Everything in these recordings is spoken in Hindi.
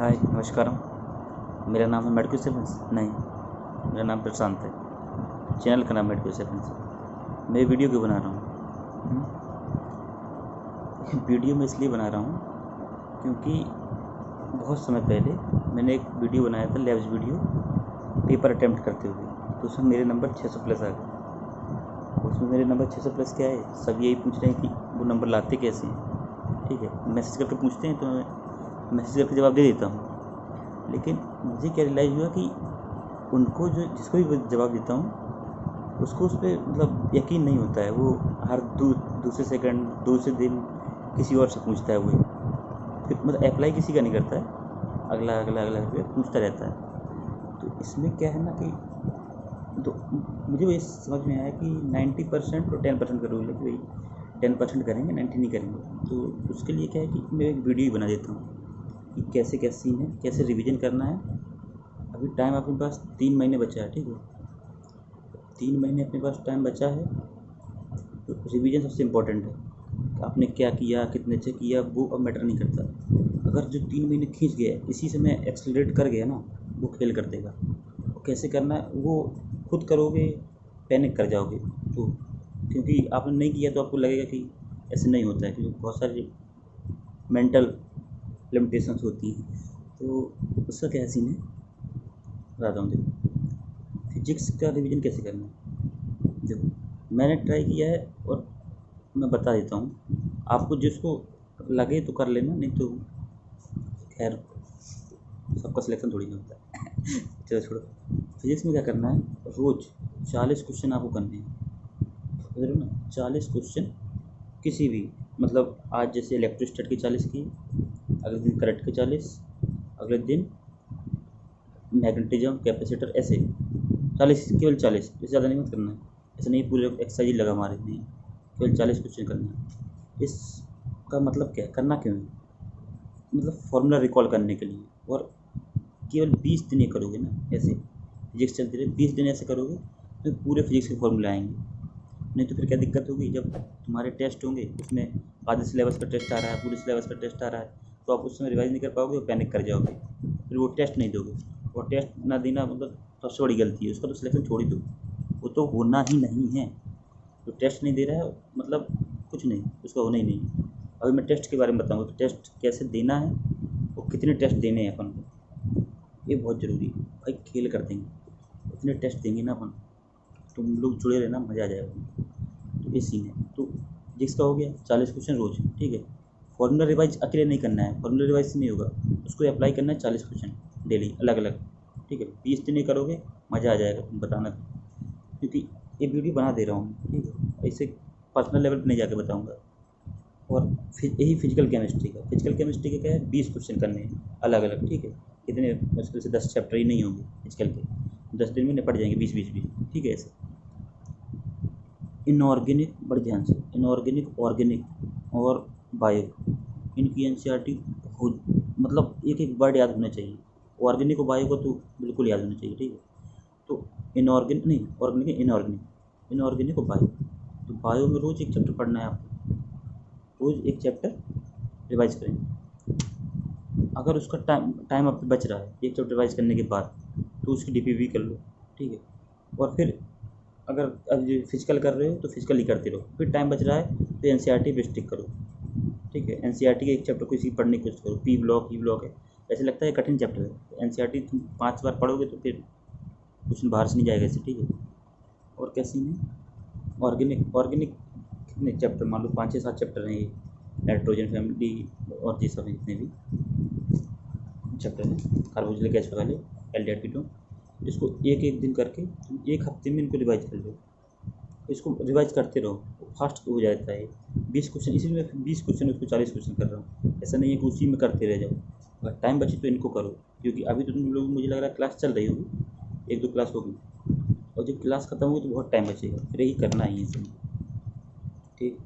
हाय नमस्कारम। मेरा नाम है मेडिकल सेवेंस नहीं, मेरा नाम प्रशांत है। चैनल का नाम मेडिकल सेवेंस है। मैं वीडियो क्यों बना रहा हूँ? वीडियो मैं इसलिए बना रहा हूँ क्योंकि बहुत समय पहले मैंने एक वीडियो बनाया था, लैब्स वीडियो, पेपर अटैम्प्ट करते हुए। तो उसमें मेरे नंबर 600 प्लस आ गए। उसमें मेरे नंबर 600 प्लस क्या है, सब यही पूछ रहे हैं कि वो नंबर लाते कैसे हैं। ठीक है, मैसेज करके पूछते हैं तो मैं मैसेज करके जवाब दे देता हूँ। लेकिन मुझे क्या रियलाइज़ हुआ कि उनको जिसको भी जवाब देता हूँ उसको उस पर मतलब यकीन नहीं होता है। वो हर दूसरे सेकंड, दूसरे दिन किसी और से पूछता है। वो फिर मतलब अप्लाई किसी का नहीं करता है, अगला अगला अगला करके पूछता रहता है। तो इसमें क्या है ना कि तो मुझे ये समझ में आया कि 90% और 10% का रूल है कि भाई 10% करेंगे, 90 नहीं करेंगे। तो उसके लिए क्या है कि मैं एक वीडियो ही बना देता हूँ कि कैसे क्या सीन है, कैसे रिवीजन करना है। अभी टाइम अपने पास 3 महीने बचा है। ठीक है, 3 महीने अपने पास टाइम बचा है। तो रिवीजन सबसे इम्पोर्टेंट है। आपने क्या किया, कितने अच्छे किया, वो अब मैटर नहीं करता। अगर जो 3 महीने खींच गया, इसी से मैं एक्सलरेट कर गया ना, वो खेल कर देगा। और कैसे करना है वो खुद करोगे, पैनिक कर जाओगे। तो क्योंकि आपने नहीं किया तो आपको लगेगा कि ऐसे नहीं होता है, क्योंकि बहुत सारी मेंटल लिमिटेशंस होती हैं। तो उसका क्या सीन है बताता हूँ। देखो, फिजिक्स का रिवीजन कैसे करना है। देखो, मैंने ट्राई किया है और मैं बता देता हूँ आपको। जिसको लगे तो कर लेना, नहीं तो खैर सबका सिलेक्शन थोड़ी ना होता है। चलो छोड़ो। फिजिक्स में क्या करना है, रोज़ 40 क्वेश्चन आपको करने हैं। समझ रहे हो ना, 40 क्वेश्चन किसी भी, मतलब आज जैसे इलेक्ट्रोस्टैट के 40 किए, अगले दिन करंट के 40, अगले दिन मैग्नेटिज्म कैपेसिटर, ऐसे 40, केवल 40, इससे ज़्यादा नहीं मत करना है। ऐसे नहीं पूरे एक्सरसाइज लगा मारे, नहीं, केवल 40 क्वेश्चन करना है। इसका मतलब क्या है, करना क्यों है, मतलब फार्मूला रिकॉल करने के लिए। और केवल 20 दिन ये करोगे ना, ऐसे फिजिक्स चलती रहे 20 दिन ऐसे करोगे तो पूरे फिजिक्स के फॉर्मूले आएंगे। नहीं तो फिर क्या दिक्कत होगी, जब तुम्हारे टेस्ट होंगे उसमें आधे सिलेबस का टेस्ट आ रहा है, पूरे सिलेबस का टेस्ट आ रहा है, तो आप उस समय रिवाइज नहीं कर पाओगे और पैनिक कर जाओगे। फिर वो टेस्ट नहीं दोगे। और टेस्ट ना देना मतलब सबसे बड़ी गलती है, उसका तो सिलेक्शन छोड़ ही दो, वो तो होना ही नहीं है। तो टेस्ट नहीं दे रहा है मतलब कुछ नहीं, उसका होना ही नहीं है। अभी मैं टेस्ट के बारे में बताऊँगा कि टेस्ट कैसे देना है और कितने टेस्ट देने हैं अपन को, ये बहुत ज़रूरी है। भाई खेल कर देंगे, इतने टेस्ट देंगे ना अपन, तुम लोग जुड़े रहना, मज़ा आ जाएगा। तो ये सीन है। तो जिसका हो गया 40 क्वेश्चन रोज, ठीक है। फॉर्मूला रिवाइज अकेले नहीं करना है, फॉर्मूला रिवाइज से नहीं होगा, उसको अप्लाई करना है 40 क्वेश्चन डेली अलग अलग। ठीक है, 20 दिन नहीं करोगे मज़ा आ जाएगा, तुम बताना। क्योंकि ये वीडियो बना दे रहा हूँ, ठीक है, ऐसे पर्सनल लेवल पर नहीं जाके बताऊँगा। और फिर यही फिजिकल केमिस्ट्री के क्या है, 20 क्वेश्चन करने हैं अलग अलग। ठीक है, इतने मुश्किल से 10 चैप्टर ही नहीं होंगे फिजिकल के, 10 दिन में निपट जाएंगे 20 20 20। ठीक है, ऐसे इनऑर्गेनिक, बड़े ध्यान से, इनऑर्गेनिक, ऑर्गेनिक और बायो, इनकी एनसीईआरटी बहुत, मतलब एक एक वर्ड याद होना चाहिए। ऑर्गेनिक और बायो को तो बिल्कुल याद होना चाहिए। ठीक है, तो इनऑर्गेनिक नहीं, ऑर्गेनिक, इनऑर्गेनिक, इनऑर्गेनिक और बायो। तो बायो में रोज़ एक चैप्टर पढ़ना है आपको, रोज़ एक चैप्टर रिवाइज करेंगे। अगर उसका टाइम टाइम आप बच रहा है एक चैप्टर रिवाइज करने के बाद, तो उसकी डीपीवी कर लो। ठीक है, और फिर अगर अब ये फिजिकल कर रहे हो तो फिजिकल ही करते रहो। फिर टाइम बच रहा है तो एनसीईआरटी पे स्टिक करो। ठीक है, एनसीईआरटी के एक चैप्टर को इसी पढ़ने की कोशिश करो। पी ब्लॉक, ई ब्लॉक है, ऐसे लगता है कठिन चैप्टर है, एनसीईआरटी तुम 5 बार पढ़ोगे तो फिर क्वेश्चन बाहर से नहीं जाएगा ऐसे। ठीक है, और क्या सीन है, ऑर्गेनिक, ऑर्गेनिक कितने चैप्टर, मान लो 5 6 7 चैप्टर हैं ये, नाइट्रोजन फैमिली और ये सब हैं जितने भी चैप्टर हैं, कार्बोक्सिलिक एसिड वाले, एल्डिहाइड कीटोन। इसको एक एक दिन करके तुम एक हफ्ते में इनको रिवाइज कर लो। इसको रिवाइज करते रहो, फास्ट हो जाता है। 20 क्वेश्चन, इसी में 20 क्वेश्चन, उसको 40 क्वेश्चन कर रहा हूँ। ऐसा नहीं है कि उसी में करते रह जाओ, अगर टाइम बचे तो इनको करो। क्योंकि अभी तो तुम लोग, मुझे लग रहा है क्लास चल रही होगी, 1 2 क्लास होगी, और जब क्लास खत्म होगी तो बहुत टाइम बचेगा, फिर यही करना ही है सब। ठीक,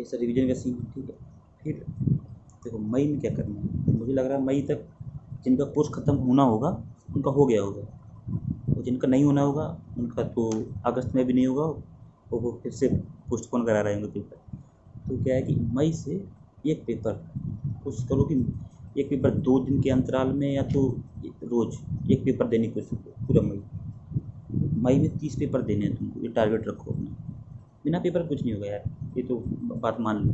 ऐसा रिवीजन का सीन। ठीक है, फिर देखो मई में क्या करना है। मुझे लग रहा है मई तक जिनका कोर्स ख़त्म होना होगा उनका हो गया होगा, और जिनका नहीं होना होगा उनका तो अगस्त में भी नहीं होगा, और वो फिर से पोस्टपोन करा रहे होंगे पेपर। तो क्या है कि मई से एक पेपर कोशिश करो कि एक पेपर 2 दिन के अंतराल में या तो रोज़ एक पेपर देने की कोशिश करो पूरा मई में 30 पेपर देने हैं तुमको, ये टारगेट रखो अपना। बिना पेपर कुछ नहीं होगा यार, ये तो बात मान लो।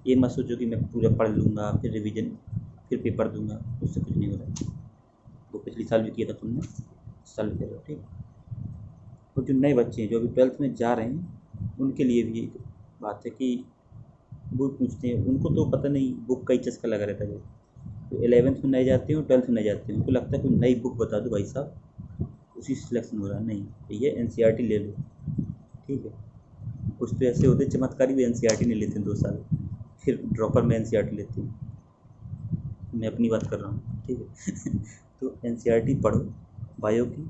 ये मत सोचो कि मैं पूरा पढ़ लूँगा फिर रिवीजन फिर पेपर दूंगा, उससे कुछ नहीं हो रहा। वो पिछले साल भी किया था तुमने, इस साल भी कर रहे हो, ठीक। और जो नए बच्चे हैं जो अभी 12th में जा रहे हैं उनके लिए भी एक बात है कि वो पूछते हैं, उनको तो पता नहीं बुक का ही चस्का लगा रहता है। तो 11th में नए जाते हैं और 12th में नए जाते हैं, उनको लगता है कोई नई बुक बता दो भाई साहब, उसी से सिलेक्शन हो रहा है। नहीं, ये NCERT ले लो, ठीक है। कुछ तो ऐसे होते चमत्कारी भी NCERT नहीं लेते 2 साल, फिर ड्रॉपर में NCERT लेते हैं। मैं अपनी बात कर रहा हूँ, ठीक है। तो NCERT पढ़ो बायो की,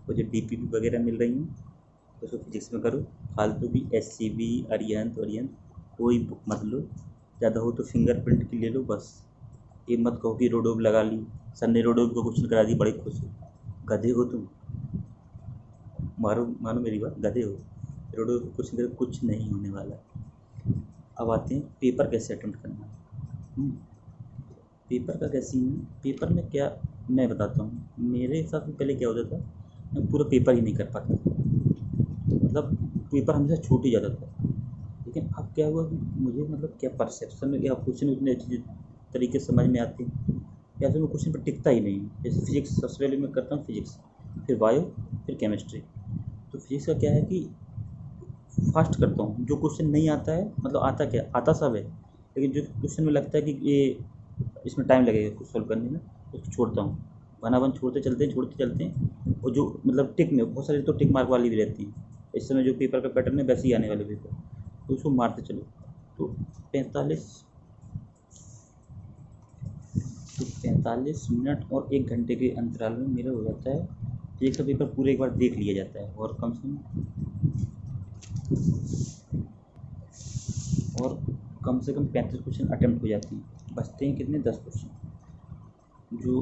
और जो DPP वगैरह मिल रही हैं उसको फिजिक्स में करो। फालतू की SCB अरिहंत कोई बुक मत लो, ज़्यादा हो तो फिंगरप्रिंट की ले लो बस। ये मत कहो कि रोडोब लगा ली, सर ने रोडोब को क्वेश्चन करा दी, बड़े खुश हो। गधे हो तुम, मानो मेरी बात, गधे हो। रोडोब को क्वेश्चन करा, कुछ नहीं होने वाला। अब आते हैं पेपर कैसे अटेम्प्ट करना। पेपर का क्या सीन है, पेपर में क्या मैं बताता हूँ। मेरे हिसाब से पहले क्या होता था, मैं पूरा पेपर ही नहीं कर पाता, मतलब पेपर हमेशा छूट ही जाता था। लेकिन अब क्या हुआ कि मुझे मतलब क्या परसेप्शन में क्या क्वेश्चन उतने अच्छे तरीके से समझ में आते हैं, या फिर मैं क्वेश्चन पर टिकता ही नहीं हूँ। जैसे फिजिक्स सबसे पहले मैं करता हूँ फिजिक्स, फिर बायो, फिर केमिस्ट्री। तो फिजिक्स का क्या है कि फास्ट करता हूँ, जो क्वेश्चन नहीं आता है, मतलब आता क्या आता सब है, लेकिन जो क्वेश्चन में लगता है कि ये इसमें टाइम लगेगा कुछ सॉल्व करने में, उसको छोड़ता हूँ। बना छोड़ते चलते हैं। और जो मतलब टिक में बहुत सारी तो टिक मार्क वाली भी रहती हैं, इस समय जो पेपर का पैटर्न है वैसे ही आने वाले पेपर, तो उसको मारते चलो। तो 45 मिनट और 1 घंटे के अंतराल में मेरा हो जाता है एक का पेपर पूरे एक बार देख लिया जाता है। और कम से कम 35 क्वेश्चन अटेम्प्ट हो जाती हैं। बचते हैं कितने, 10 क्वेश्चन जो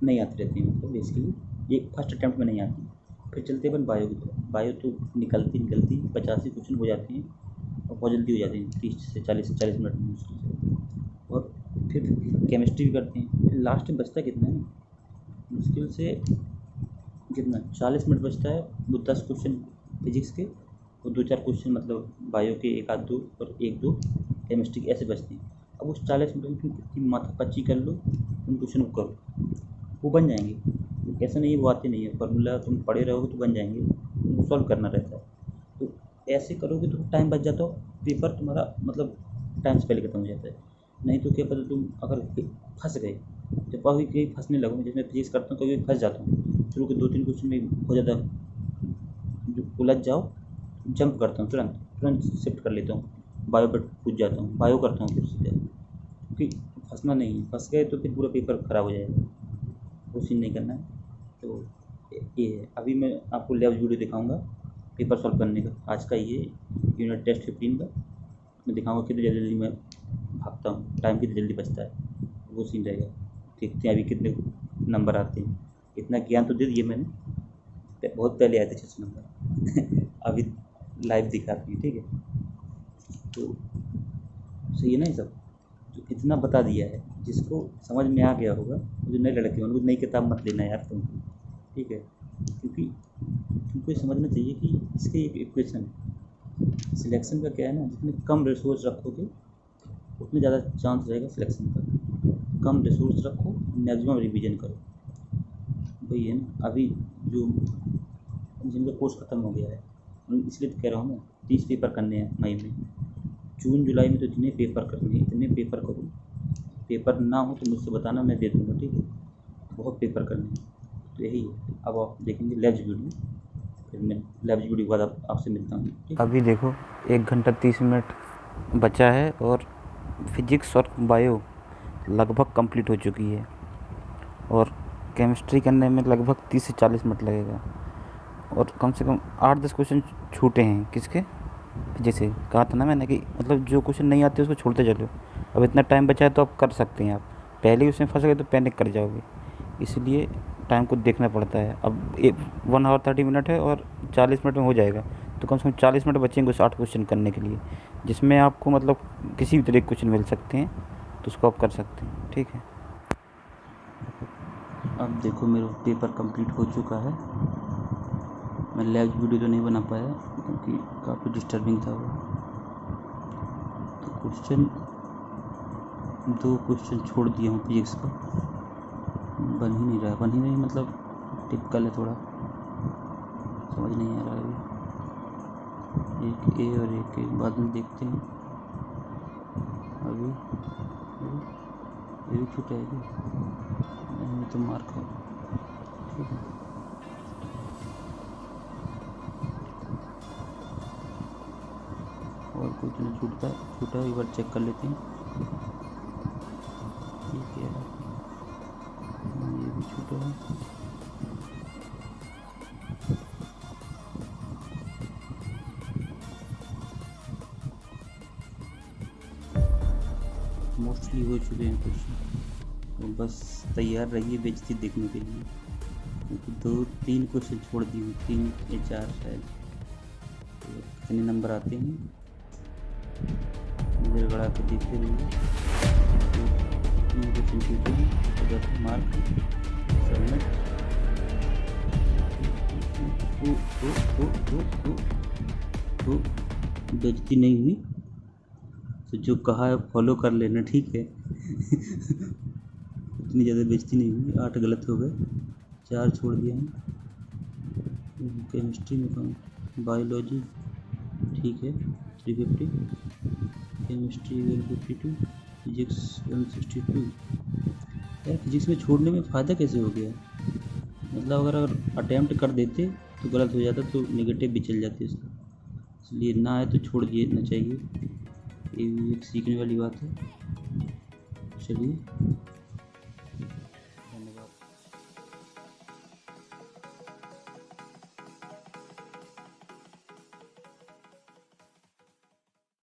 नहीं आते रहते हैं, मतलब बेसिकली ये फर्स्ट अटेम्प्ट में नहीं आती। फिर चलते अपन बायो की तरफ। बायो तो निकलती 85 क्वेश्चन हो जाते हैं, और बहुत जल्दी हो जाते हैं, 30 से 40 मिनट में मुश्किल से। और फिर केमिस्ट्री भी करते हैं। फिर लास्ट में बचता कितना है, मुश्किल से कितना 40 मिनट बचता है। वो 10 क्वेश्चन फिजिक्स के और 2-4 क्वेश्चन मतलब बायो के, 1-2 और 1-2 केमिस्ट्री के, ऐसे बचते हैं। अब उस 40 मिनट में तुम कितनी माथापच्ची कर लो, उन क्वेश्चन को करो, वो बन जाएंगे। ऐसा नहीं है वो आते नहीं है, फार्मूला तुम पढ़े रहोगे तो बन जाएंगे, उनको सॉल्व करना रहता है। तो ऐसे करोगे तो टाइम बच जाता हो, पेपर तुम्हारा मतलब टाइम से पहले खत्म हो जाता है। नहीं तो क्या पता तुम अगर फंस गए, जब कभी कहीं फंसने लगो, जैसे मैं फिजिक्स करता हूँ कभी फंस जाता हूँ, शुरू के 2-3 क्वेश्चन में बहुत ज़्यादा जो उलझ जाओ, जंप करता हूँ, तुरंत शिफ्ट कर लेता हूँ, बायो पर कूद जाता हूँ, बायो करता हूँ फिर सीधे, क्योंकि फंसना नहीं है। फंस गए तो फिर पूरा पेपर ख़राब हो जाएगा, वो सीन नहीं करना है। तो ये है। अभी मैं आपको लैब वीडियो दिखाऊंगा पेपर सॉल्व करने का, आज का ये यूनिट टेस्ट 15 का मैं दिखाऊंगा कितनी जल्दी मैं भागता हूँ, टाइम कितनी जल्दी बचता है, वो सीन रहेगा। देखते हैं अभी कितने नंबर आते हैं। इतना ज्ञान तो दे दिए मैंने, बहुत पहले आए थे 600 नंबर। अभी लाइव दिखाते हैं, ठीक है। तो सही है ना ये सब, तो इतना बता दिया है, जिसको समझ में आ गया होगा, जो नए लड़के उनको नई किताब मत लेना यार तुम, ठीक है। क्योंकि तुमको ये समझना चाहिए कि इसके एक इक्वेशन है। सिलेक्शन का क्या है ना, जितने कम रिसोर्स रखोगे उतने ज़्यादा चांस रहेगा सिलेक्शन का। कम रिसोर्स रखो, मैक्सिमम रिवीजन करो, वही है ना। अभी जो जिनका कोर्स ख़त्म हो गया है, इसलिए तो कह रहा हूँ मैं, 30 पेपर करने हैं मई में। जून जुलाई में तो इतने पेपर करने हैं, इतने पेपर करो। पेपर ना हो तो मुझसे बताना, मैं दे दूँगा, ठीक है। बहुत पेपर करने हैं, तो यही है। अब आप देखेंगे लैब्स वीडियो, फिर मैं लैब्स वीडियो के बाद आपसे मिलता हूँ, ठीक है। अभी देखो 1 घंटा 30 मिनट बचा है और फिजिक्स और बायो लगभग कंप्लीट हो चुकी है, और केमिस्ट्री करने में लगभग 30 से 40 मिनट लगेगा, और कम से कम 8-10 क्वेश्चन छूटे हैं। किसके? जैसे कहा था ना मैंने कि मतलब जो क्वेश्चन नहीं आते उसको छोड़ते चलो। अब इतना टाइम बचा है तो आप कर सकते हैं। आप पहले ही उसमें फंस गए तो पैनिक कर जाओगे, इसलिए टाइम को देखना पड़ता है। अब 1 आवर 30 मिनट है और 40 मिनट में हो जाएगा, तो कम से कम 40 मिनट बचेंगे उस 8 क्वेश्चन करने के लिए, जिसमें आपको मतलब किसी भी तरह के क्वेश्चन मिल सकते हैं, तो उसको आप कर सकते हैं, ठीक है। अब देखो मेरा पेपर कंप्लीट हो चुका है। मैं लाइव वीडियो तो नहीं बना पाया क्योंकि काफ़ी डिस्टर्बिंग था वो। तो दो क्वेश्चन छोड़ दिया हूँ फिजिक्स का, बन ही नहीं मतलब टिपिकल है थोड़ा, समझ नहीं आ रहा है अभी। एक ए और एक ए बाद में देखते हैं। अभी ये भी छूट आएगी नहीं तो मार्क है, ठीक है। और कुछ नहीं छूटा, एक बार चेक कर लेते हैं। ठीक है, ये भी छूटा है। मोस्टली हो चुके हैं क्वेश्चन, तो बस तैयार रहिए बेइज्जती देखने के लिए, क्योंकि 2-3 क्वेश्चन छोड़ दिए हूँ, 3 या 4 शायद। तो कितने नंबर आते हैं नजर गड़ा के देखते रहिए। 3 क्वेश्चन छूटे हैं, अगर मार्क सबमिट। तो बेइज्जती नहीं हुई तो जो कहा है फॉलो कर लेना, ठीक है। इतनी ज़्यादा बेइज्जती नहीं हुई। 8 गलत हो गए, 4 छोड़ दिए हैं। केमिस्ट्री में कौन, बायोलॉजी ठीक है 350, केमिस्ट्री 152, फिजिक्स 162। यार फिजिक्स में छोड़ने में फ़ायदा कैसे हो गया? मतलब अगर अटैम्प्ट कर देते तो गलत हो जाता तो नेगेटिव भी चल जाते इसका, इसलिए ना आए तो छोड़ देना चाहिए। ये भी एक सीखने वाली बात है। चलिए